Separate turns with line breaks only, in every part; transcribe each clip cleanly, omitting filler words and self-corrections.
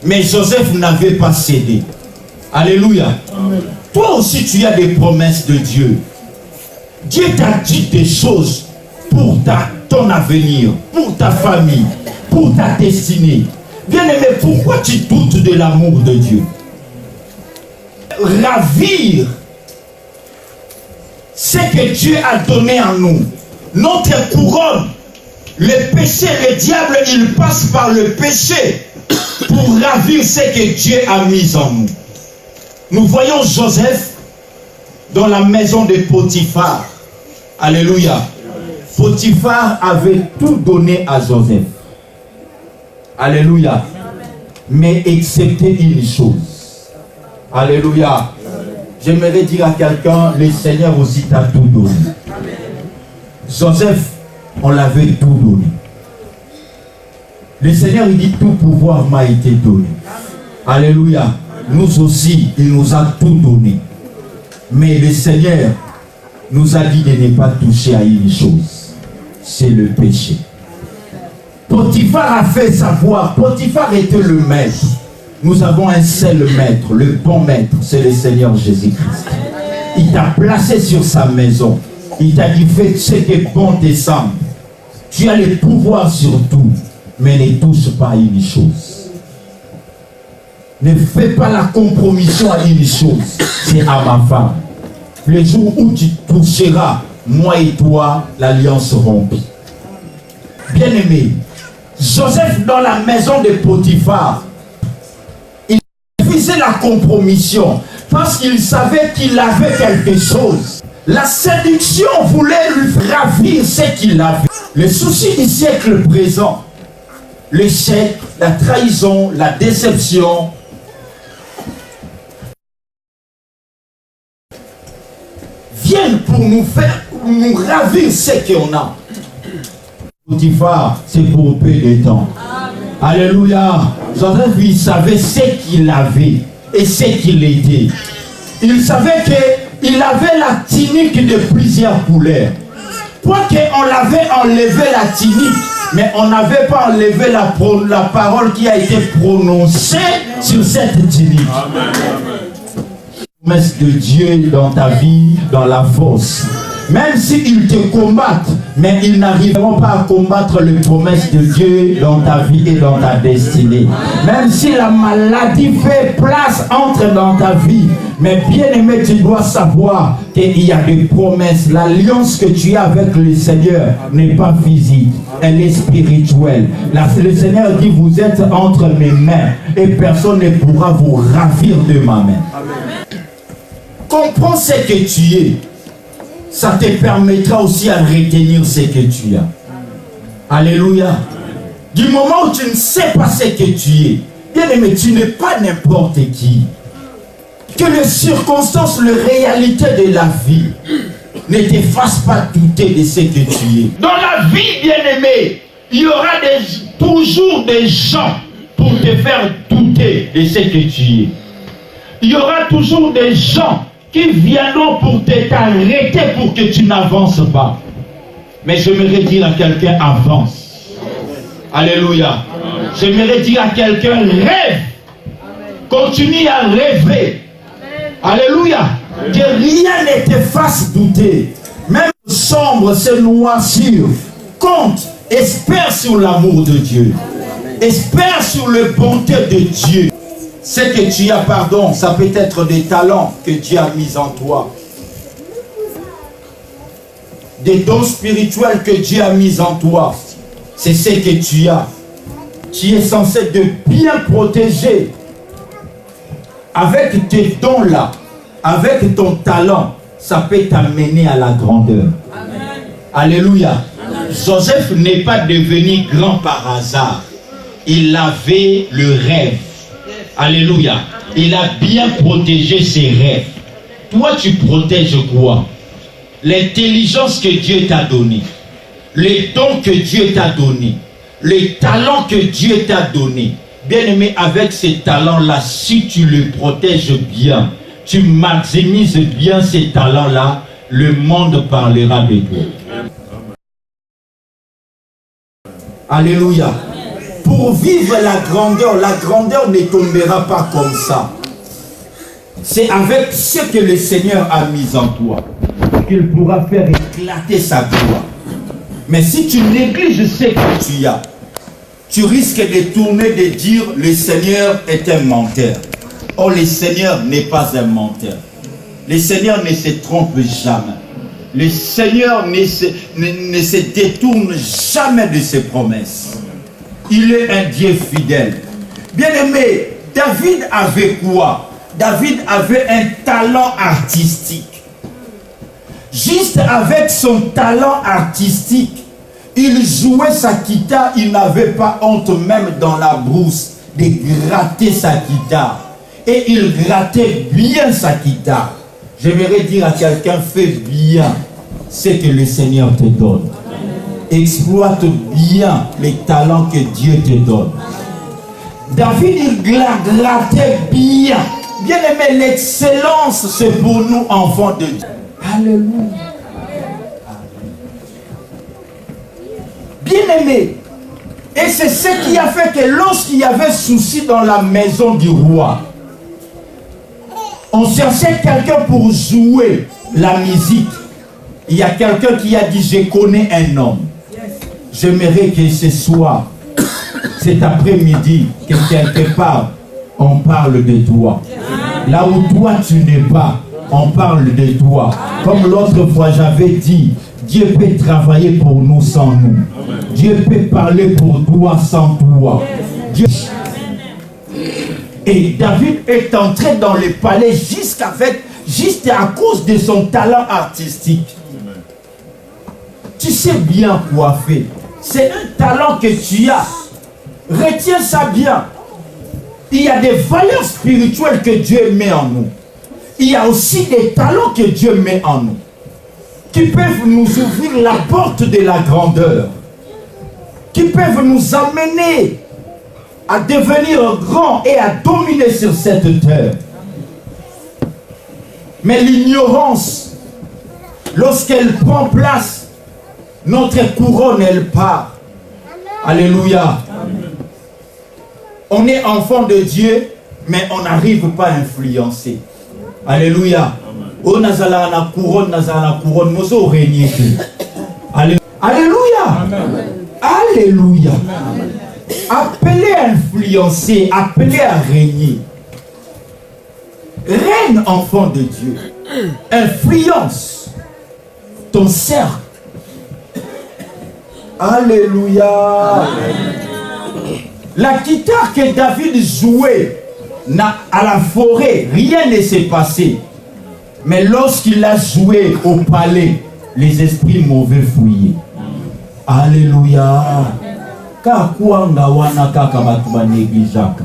Mais Joseph n'avait pas cédé. Alléluia. Amen. Toi aussi, tu as des promesses de Dieu. Dieu t'a dit des choses pour ton avenir, pour ta famille, pour ta destinée. Bien-aimé, pourquoi tu doutes de l'amour de Dieu? Ravir ce que Dieu a donné en nous. Notre couronne, le péché, le diable, il passe par le péché pour ravir ce que Dieu a mis en nous. Nous voyons Joseph dans la maison de Potiphar. Alléluia. Potiphar avait tout donné à Joseph. Alléluia. Mais excepté une chose. Alléluia. J'aimerais dire à quelqu'un, le Seigneur aussi t'a tout donné. Joseph, on l'avait tout donné. Le Seigneur, il dit, tout pouvoir m'a été donné. Alléluia. Nous aussi, il nous a tout donné. Mais le Seigneur nous a dit de ne pas toucher à une chose. C'est le péché. Potiphar a fait savoir, Potiphar était le maître. Nous avons un seul maître, le bon maître, c'est le Seigneur Jésus-Christ. Il t'a placé sur sa maison. Il t'a dit, fais ce qui est bon te semble. Tu as le pouvoir sur tout, mais ne touche pas à une chose. Ne fais pas la compromission à une chose, c'est à ma femme. Le jour où tu toucheras, moi et toi, l'alliance rompue. Bien-aimé, Joseph dans la maison de Potiphar, il faisait la compromission parce qu'il savait qu'il avait quelque chose. La séduction voulait lui ravir ce qu'il avait. Le souci du siècle présent, l'échec, la trahison, la déception, viennent pour nous ravir ce qu'on a. Potiphar, c'est pour peu de temps. Alléluia. Joseph, il savait ce qu'il avait et ce qu'il était. Il savait qu'il avait la tunique de plusieurs couleurs. Quoique on l'avait enlevé la tunique, mais on n'avait pas enlevé la parole qui a été prononcée sur cette tunique. Amen. Promesse de Dieu dans ta vie, dans la force. Même s'ils te combattent, mais ils n'arriveront pas à combattre les promesses de Dieu dans ta vie et dans ta destinée. Même si la maladie fait place, entre dans ta vie, mais bien aimé, tu dois savoir qu'il y a des promesses. L'alliance que tu as avec le Seigneur n'est pas physique, elle est spirituelle. Le Seigneur dit, vous êtes entre mes mains et personne ne pourra vous ravir de ma main. Comprends ce que tu es. Ça te permettra aussi à retenir ce que tu as. Alléluia. Du moment où tu ne sais pas ce que tu es, bien aimé, tu n'es pas n'importe qui. Que les circonstances, les réalités de la vie ne te fassent pas douter de ce que tu es. Dans la vie, bien aimé, il y aura toujours des gens pour te faire douter de ce que tu es. Il y aura toujours des gens qui viendront pour t'arrêter pour que tu n'avances pas. Mais j'aimerais dire à quelqu'un, avance. Alléluia. J'aimerais dire à quelqu'un, rêve. Continue à rêver. Alléluia. Que rien ne te fasse douter. Même sombre, c'est noircir. Compte, espère sur l'amour de Dieu. Espère sur la bonté de Dieu. Ce que tu as, pardon, ça peut être des talents que Dieu a mis en toi. Des dons spirituels que Dieu a mis en toi. C'est ce que tu as. Tu es censé de bien protéger. Avec tes dons-là, avec ton talent, ça peut t'amener à la grandeur. Amen. Alléluia. Amen. Joseph n'est pas devenu grand par hasard. Il avait le rêve. Alléluia. Il a bien protégé ses rêves. Toi, tu protèges quoi? L'intelligence que Dieu t'a donnée, les dons que Dieu t'a donnés, les talents que Dieu t'a donnés. Bien-aimé, avec ces talents-là, si tu les protèges bien, tu maximises bien ces talents-là, le monde parlera de toi. Alléluia. pour vivre la grandeur ne tombera pas comme ça. C'est avec ce que le Seigneur a mis en toi qu'il pourra faire éclater sa gloire. Mais si tu négliges ce que tu as, tu risques de tourner, de dire le Seigneur est un menteur. Or le Seigneur n'est pas un menteur. Le Seigneur ne se trompe jamais. Le Seigneur ne se détourne jamais de ses promesses. Il est un Dieu fidèle. Bien-aimé, David avait quoi? David avait un talent artistique. Juste avec son talent artistique, il jouait sa guitare, il n'avait pas honte même dans la brousse de gratter sa guitare. Et il grattait bien sa guitare. J'aimerais dire à quelqu'un, fais bien ce que le Seigneur te donne. Exploite bien les talents que Dieu te donne. David, il grattait bien. Bien aimé, l'excellence, c'est pour nous, enfants de Dieu. Alléluia. Bien aimé. Et c'est ce qui a fait que lorsqu'il y avait souci dans la maison du roi, on cherchait quelqu'un pour jouer la musique. Il y a quelqu'un qui a dit, je connais un homme. J'aimerais que ce soir, cet après-midi, que quelque part, on parle de toi. Là où toi tu n'es pas, on parle de toi. Comme l'autre fois j'avais dit, Dieu peut travailler pour nous sans nous. Dieu peut parler pour toi sans toi. Dieu... Et David est entré dans le palais juste à cause de son talent artistique. Tu sais bien coiffer. C'est un talent que tu as. Retiens ça bien. Il y a des valeurs spirituelles que Dieu met en nous. Il y a aussi des talents que Dieu met en nous, qui peuvent nous ouvrir la porte de la grandeur, qui peuvent nous amener à devenir grands et à dominer sur cette terre. Mais l'ignorance, lorsqu'elle prend place, notre couronne, elle part. Alléluia. On est enfant de Dieu, mais on n'arrive pas à influencer. Alléluia. Oh, nazala na couronne, mozo régner. Alléluia. Alléluia. Appelé à influencer, appelé à régner. Règne, enfant de Dieu. Influence ton cercle. Alléluia. La guitare que David jouait à la forêt, rien ne s'est passé. Mais lorsqu'il a joué au palais, les esprits mauvais fouillaient. Alléluia. Kakuanga wana kaka batu baneglijaka.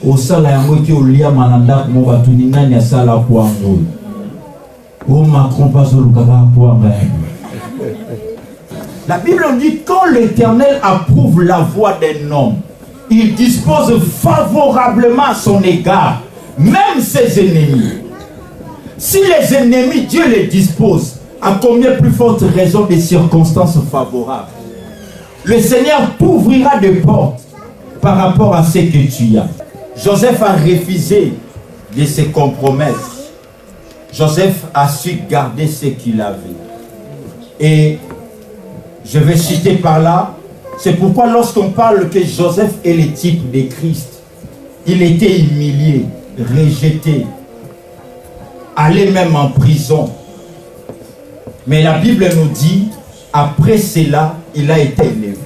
Osala yango ki olia mananda mo batu ningani asala kwango. O Macron pas olukaka kwanga. La Bible dit quand l'Éternel approuve la voix d'un homme, il dispose favorablement à son égard, même ses ennemis. Si les ennemis, Dieu les dispose, à combien plus forte raison des circonstances favorables? Le Seigneur t'ouvrira des portes par rapport à ce que tu as. Joseph a refusé de se compromettre. Joseph a su garder ce qu'il avait. Et je vais citer par là, c'est pourquoi lorsqu'on parle que Joseph est le type de Christ, il était humilié, rejeté, allé même en prison. Mais la Bible nous dit, après cela, il a été élevé.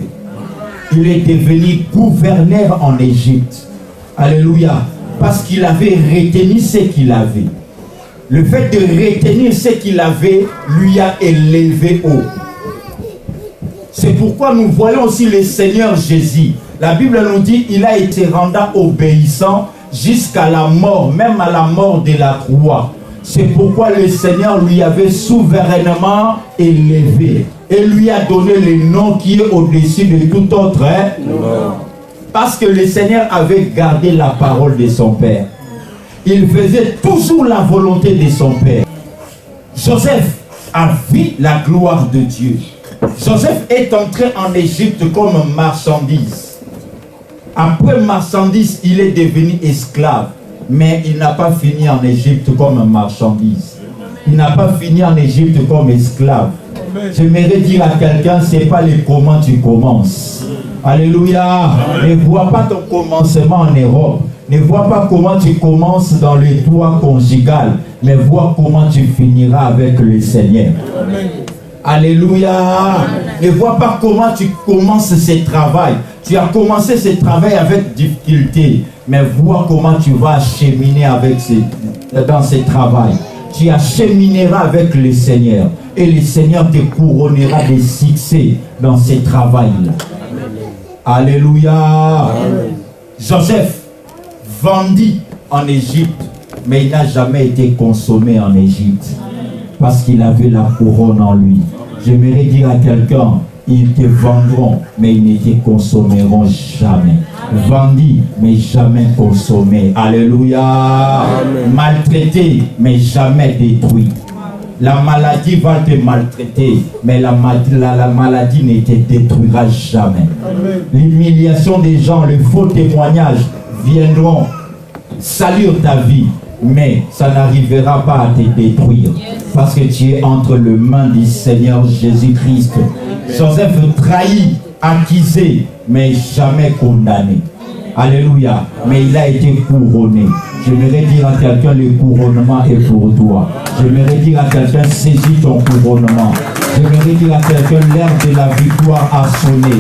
Il est devenu gouverneur en Égypte. Alléluia. Parce qu'il avait retenu ce qu'il avait. Le fait de retenir ce qu'il avait, lui a élevé haut. C'est pourquoi nous voyons aussi le Seigneur Jésus. La Bible nous dit, il a été rendu obéissant jusqu'à la mort, même à la mort de la croix. C'est pourquoi le Seigneur lui avait souverainement élevé et lui a donné le nom qui est au-dessus de tout autre nom. Parce que le Seigneur avait gardé la parole de son Père. Il faisait toujours la volonté de son Père. Joseph a vu la gloire de Dieu. Joseph est entré en Égypte comme marchandise. Après marchandise, il est devenu esclave. Mais il n'a pas fini en Égypte comme marchandise. Il n'a pas fini en Égypte comme esclave. J'aimerais dire à quelqu'un, ce n'est pas le comment tu commences. Alléluia. Ne vois pas ton commencement en Europe. Ne vois pas comment tu commences dans le toit conjugal. Mais vois comment tu finiras avec le Seigneur. Amen. Alléluia. Ne vois pas comment tu commences ce travail. Tu as commencé ce travail avec difficulté. Mais vois comment tu vas cheminer dans ce travail. Tu achemineras avec le Seigneur. Et le Seigneur te couronnera de succès dans ce travail-là. Alléluia. Amen. Joseph vendit en Égypte, mais il n'a jamais été consommé en Égypte. Parce qu'il avait la couronne en lui. J'aimerais dire à quelqu'un, ils te vendront, mais ils ne te consommeront jamais. Vendus, mais jamais consommés. Alléluia. Amen. Maltraité, mais jamais détruit. La maladie va te maltraiter, mais la maladie ne te détruira jamais. L'humiliation des gens, les faux témoignages viendront salir ta vie, mais ça n'arrivera pas à te détruire. Parce que tu es entre les mains du Seigneur Jésus-Christ. Joseph trahi, accusé, mais jamais condamné. Alléluia. Mais il a été couronné. J'aimerais dire à quelqu'un, le couronnement est pour toi. J'aimerais dire à quelqu'un, saisis ton couronnement. J'aimerais dire à quelqu'un, l'heure de la victoire a sonné.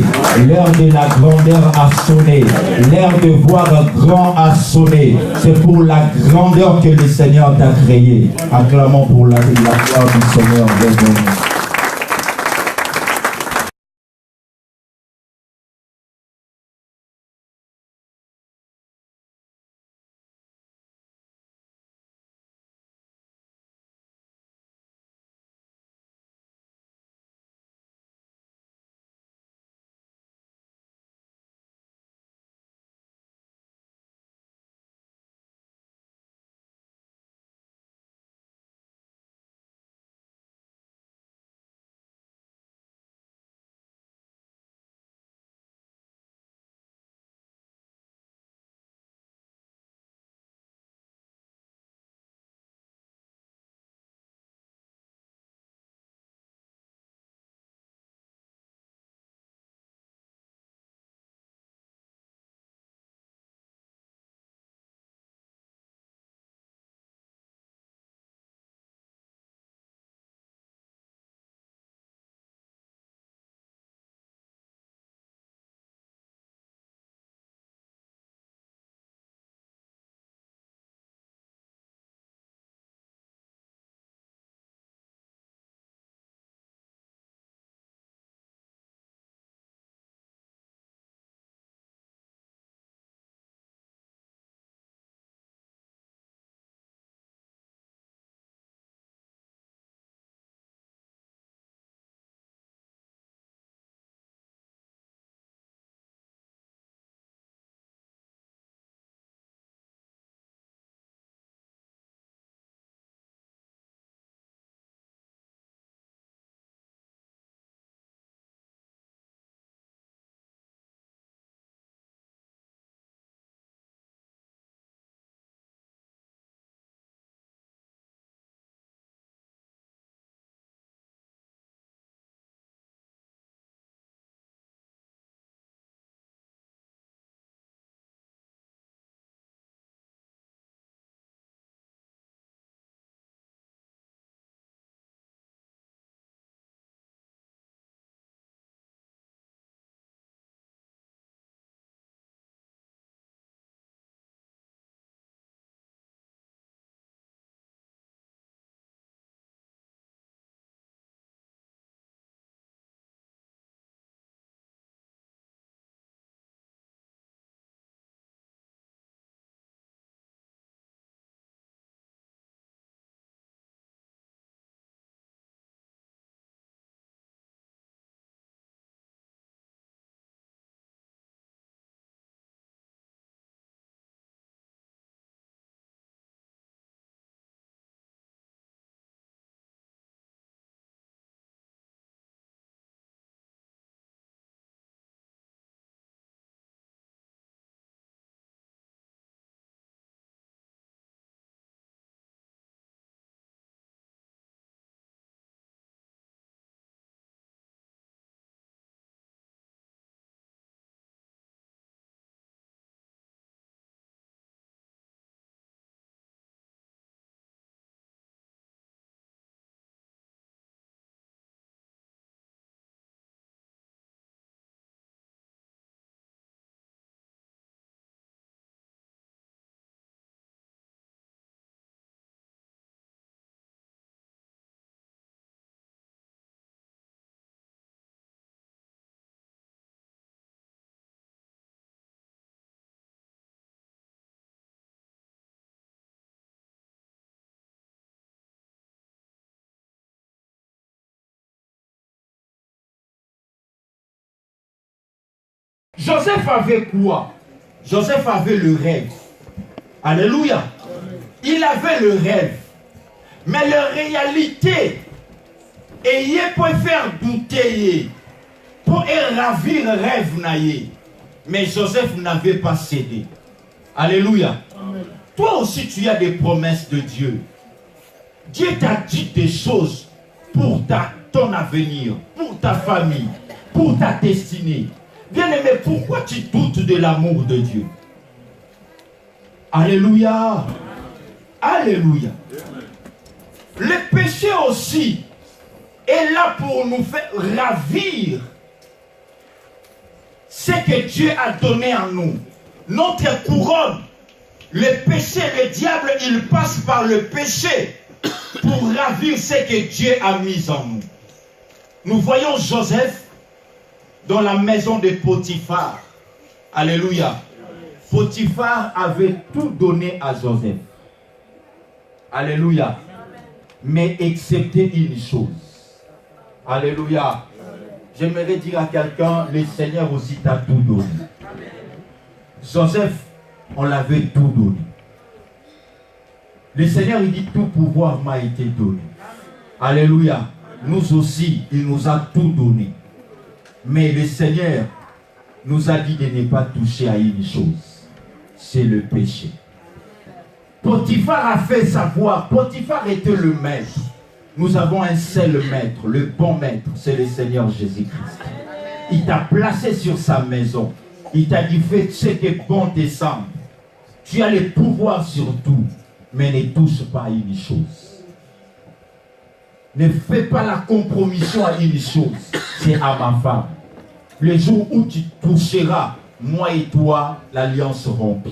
L'heure de la grandeur a sonné. L'heure de voir grand a sonné. C'est pour la grandeur que le Seigneur t'a créé. Acclamons pour la gloire du Seigneur. Joseph avait quoi? Joseph avait le rêve. Alléluia. Il avait le rêve. Mais la réalité, il peut faire douter, pour ravir le rêve. Mais Joseph n'avait pas cédé. Alléluia. Amen. Toi aussi, tu as des promesses de Dieu. Dieu t'a dit des choses pour ton avenir, pour ta famille, pour ta destinée. Bien-aimé, pourquoi tu doutes de l'amour de Dieu? Alléluia. Alléluia. Le péché aussi est là pour nous faire ravir ce que Dieu a donné en nous. Notre couronne, le péché, le diable, il passe par le péché pour ravir ce que Dieu a mis en nous. Nous voyons Joseph dans la maison de Potiphar. Alléluia. Potiphar avait tout donné à Joseph. Alléluia. Mais excepté une chose. Alléluia. J'aimerais dire à quelqu'un, le Seigneur aussi t'a tout donné. Joseph, on l'avait tout donné. Le Seigneur, il dit, tout pouvoir m'a été donné. Alléluia. Nous aussi, il nous a tout donné. Mais le Seigneur nous a dit de ne pas toucher à une chose. C'est le péché. Potiphar a fait savoir, Potiphar était le maître. Nous avons un seul maître, le bon maître, c'est le Seigneur Jésus-Christ. Il t'a placé sur sa maison. Il t'a dit, fais ce qui est bon te semble. Tu as le pouvoir sur tout, mais ne touche pas à une chose. Ne fais pas la compromission à une chose, c'est à ma femme. Le jour où tu toucheras, moi et toi, l'alliance rompue.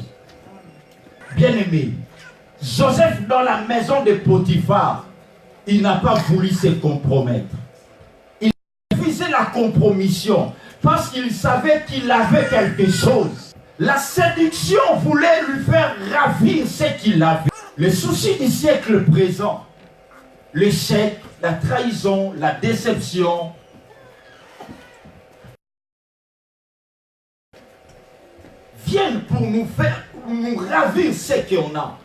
Bien-aimé, Joseph dans la maison de Potiphar, il n'a pas voulu se compromettre. Il faisait la compromission parce qu'il savait qu'il avait quelque chose. La séduction voulait lui faire ravir ce qu'il avait. Les soucis du siècle présent, l'échec, la trahison, la déception, viennent pour nous faire, pour nous ravir ce qu'on a.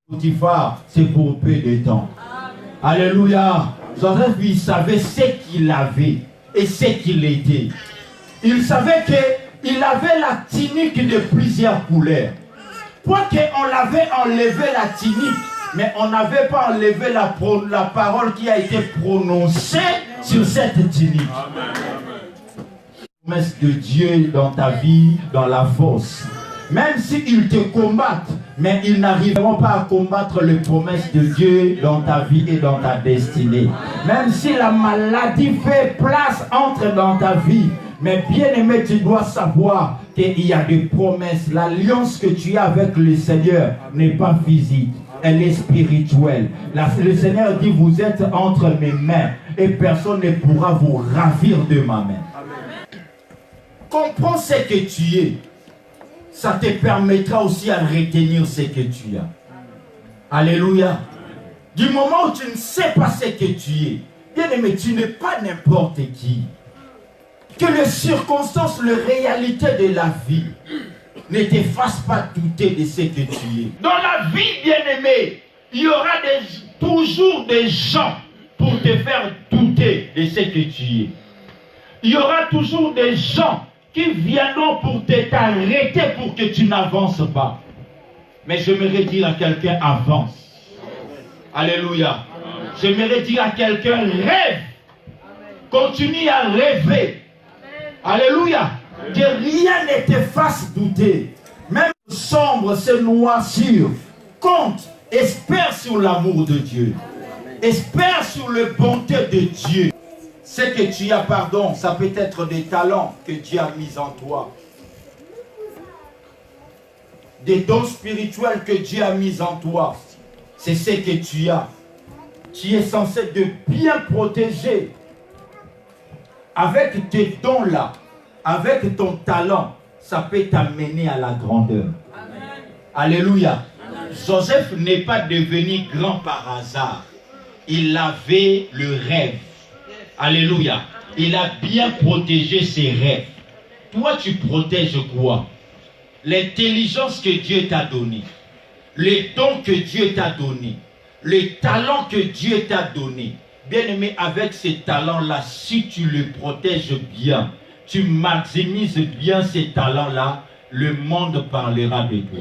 Potiphar, c'est pour peu de temps. Alléluia. Joseph, il savait ce qu'il avait et ce qu'il était. Il savait qu'il avait la tunique de plusieurs couleurs. Quoique on l'avait enlevé la tunique, mais on n'avait pas enlevé la parole qui a été prononcée sur cette tunique. Promesse de Dieu dans ta vie, dans la force. Même s'ils te combattent, mais ils n'arriveront pas à combattre les promesses de Dieu dans ta vie et dans ta destinée. Même si la maladie fait place, entre dans ta vie. Mais bien aimé, tu dois savoir qu'il y a des promesses. L'alliance que tu as avec le Seigneur n'est pas physique, elle est spirituelle. Le Seigneur dit, vous êtes entre mes mains et personne ne pourra vous ravir de ma main. Comprends ce que tu es. Ça te permettra aussi à retenir ce que tu as. Alléluia. Du moment où tu ne sais pas ce que tu es, bien aimé, tu n'es pas n'importe qui. Que les circonstances, les réalités de la vie ne te fassent pas douter de ce que tu es. Dans la vie, bien aimé, il y aura toujours des gens pour te faire douter de ce que tu es. Il y aura toujours des gens qui viendront pour t'arrêter pour que tu n'avances pas. Mais j'aimerais dire à quelqu'un, avance. Alléluia. J'aimerais dire à quelqu'un, rêve. Continue à rêver. Alléluia. Que rien ne te fasse douter. Même sombre, c'est noircir. Compte, espère sur l'amour de Dieu. Espère sur la bonté de Dieu. Ce que tu as, pardon, ça peut être des talents que Dieu a mis en toi. Des dons spirituels que Dieu a mis en toi. C'est ce que tu as. Tu es censé de bien protéger. Avec tes dons-là, avec ton talent, ça peut t'amener à la grandeur. Amen. Alléluia. Amen. Joseph n'est pas devenu grand par hasard. Il avait le rêve. Alléluia. Il a bien protégé ses rêves. toi tu protèges quoi? L'intelligence que Dieu t'a donnée, les dons que Dieu t'a donnés, les talents que Dieu t'a donnés. Bien-aimé, avec ces talents-là, si tu les protèges bien, tu maximises bien ces talents-là, le monde parlera de toi.